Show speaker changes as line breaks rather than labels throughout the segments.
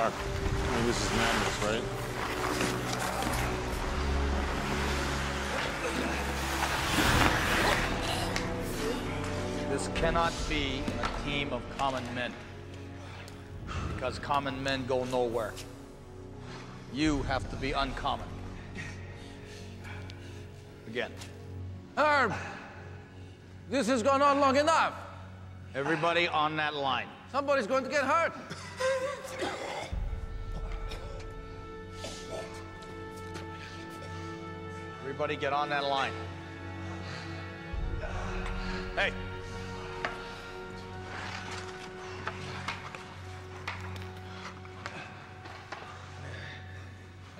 Doc, I mean, this is madness, right?
This cannot be a team of common men, because common men go nowhere. You have to be uncommon. Again.
Herb, this has gone on long enough.
Everybody on that line.
Somebody's going to get hurt.
Everybody get on that line. Hey.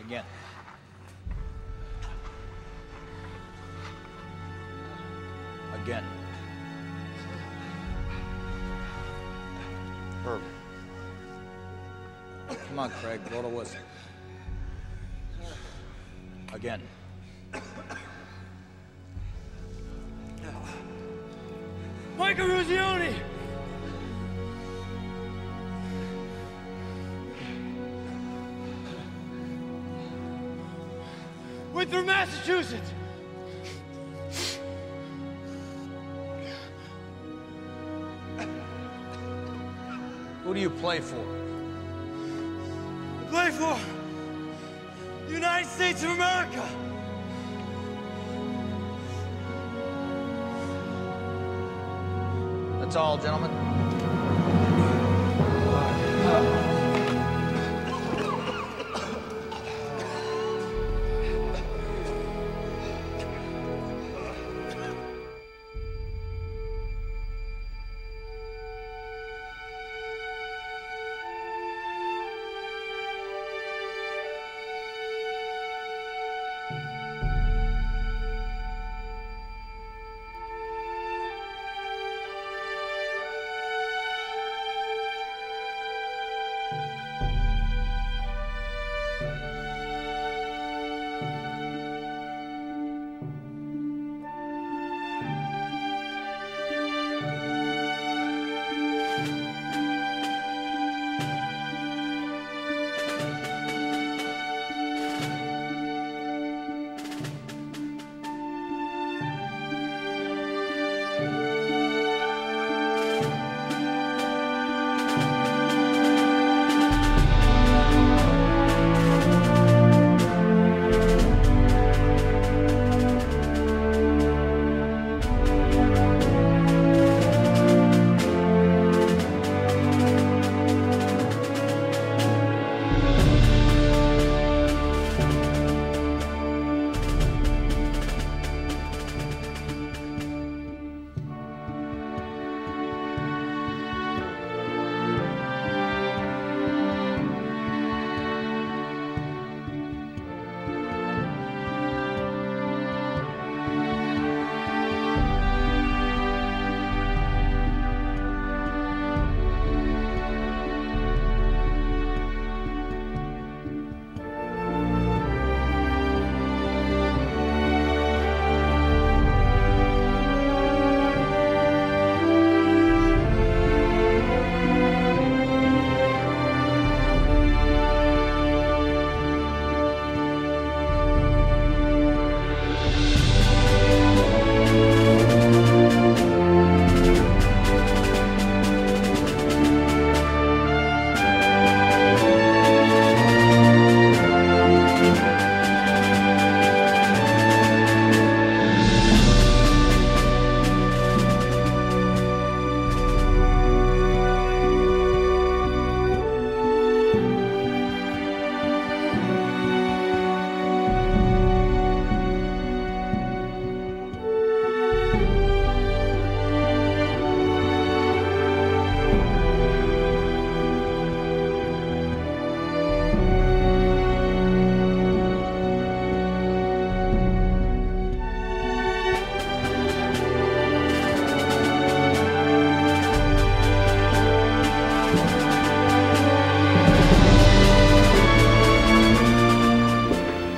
Again. Again. Herb. Come on, Craig, blow the whistle. Again.
Michael Ruzioni! We're through Massachusetts!
Who do you play for?
I play for the United States of America!
That's all, gentlemen.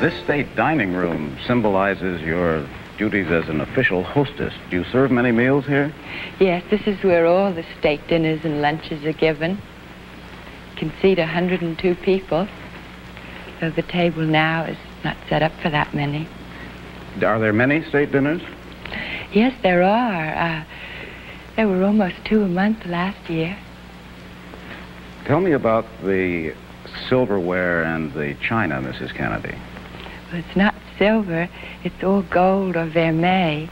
This state dining room symbolizes your duties as an official hostess. Do you serve many meals here?
Yes, this is where all the state dinners and lunches are given. can seat 102 people, though the table now is not set up for that many.
Are there many state dinners?
Yes, there are. There were almost 2 a month last year.
Tell me about the silverware and the china, Mrs. Kennedy.
Well, it's not silver, it's all gold or vermeil.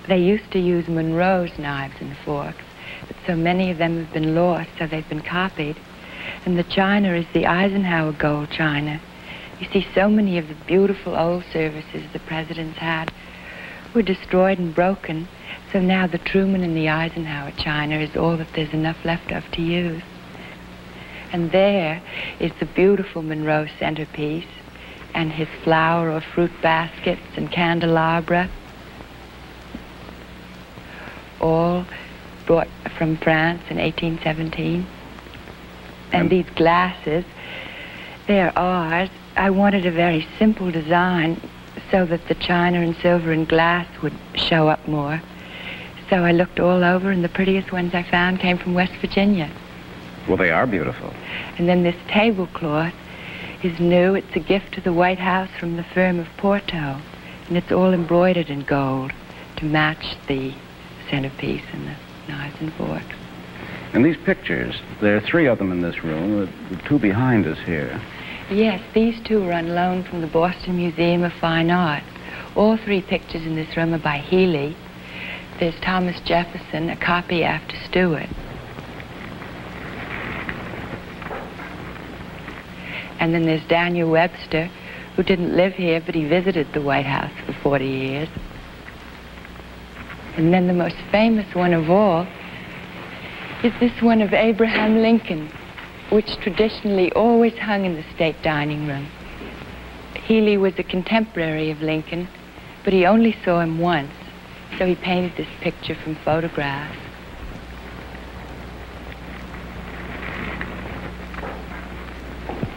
They used to use Monroe's knives and forks, but so many of them have been lost, so they've been copied. And the china is the Eisenhower gold china. You see, so many of the beautiful old services the presidents had were destroyed and broken, so now the Truman and the Eisenhower china is all that there's enough left of to use. And there is the beautiful Monroe centerpiece and his flower or fruit baskets and candelabra, all brought from France in 1817. And these glasses, they're ours. I wanted a very simple design so that the china and silver and glass would show up more. So I looked all over, and the prettiest ones I found came from West Virginia.
Well, they are beautiful.
And then this tablecloth is new. It's a gift to the White House from the firm of Porto. And it's all embroidered in gold to match the centerpiece and the knives and forks.
And these pictures, there are 3 of them in this room, the 2 behind us here.
Yes, these 2 are on loan from the Boston Museum of Fine Arts. All 3 pictures in this room are by Healy. There's Thomas Jefferson, a copy after Stewart. And then there's Daniel Webster, who didn't live here, but he visited the White House for 40 years. And then the most famous one of all is this one of Abraham Lincoln, which traditionally always hung in the state dining room. Healy was a contemporary of Lincoln, but he only saw him once, so he painted this picture from photographs.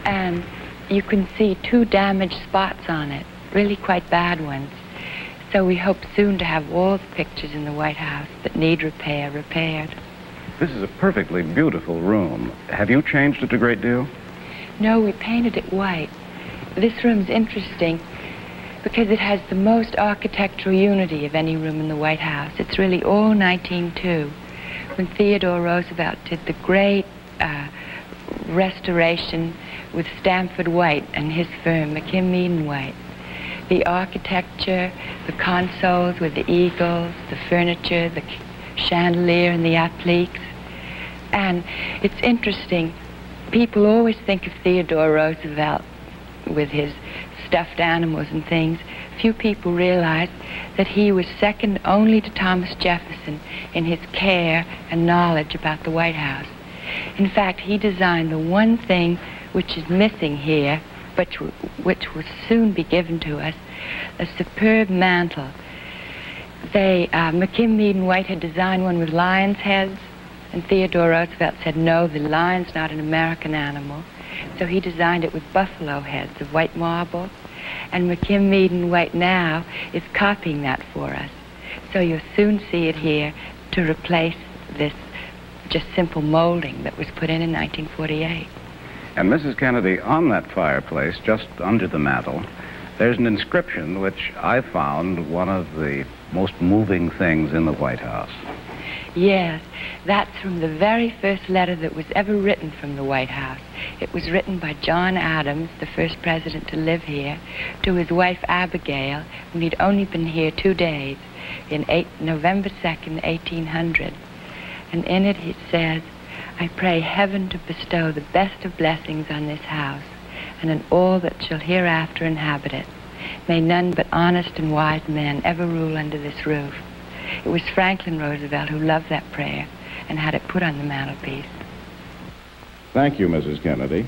And you can see 2 damaged spots on it, really quite bad ones. So we hope soon to have all the pictures in the White House that need repair repaired.
This is a perfectly beautiful room. Have you changed it a great deal?
No, we painted it white. This room's interesting because it has the most architectural unity of any room in the White House. It's really all 1902, when Theodore Roosevelt did the great restoration with Stamford White and his firm, McKim Mead & White. The architecture, the consoles with the eagles, the furniture, the chandelier and the appliques. And it's interesting, people always think of Theodore Roosevelt with his stuffed animals and things. Few people realize that he was second only to Thomas Jefferson in his care and knowledge about the White House. In fact, he designed the one thing which is missing here, which will soon be given to us, a superb mantle. McKim Mead & White had designed one with lion's heads, and Theodore Roosevelt said, no, the lion's not an American animal. So he designed it with buffalo heads of white marble, and McKim Mead & White now is copying that for us. So you'll soon see it here to replace this just simple molding that was put in 1948.
And Mrs. Kennedy, on that fireplace, just under the mantel, there's an inscription which I found one of the most moving things in the White House.
Yes, that's from the very first letter that was ever written from the White House. It was written by John Adams, the first president to live here, to his wife Abigail, when he'd only been here 2 days, in November 2nd, 1800. And in it he says, I pray heaven to bestow the best of blessings on this house, and on all that shall hereafter inhabit it. May none but honest and wise men ever rule under this roof. It was Franklin Roosevelt who loved that prayer and had it put on the mantelpiece.
Thank you, Mrs. Kennedy.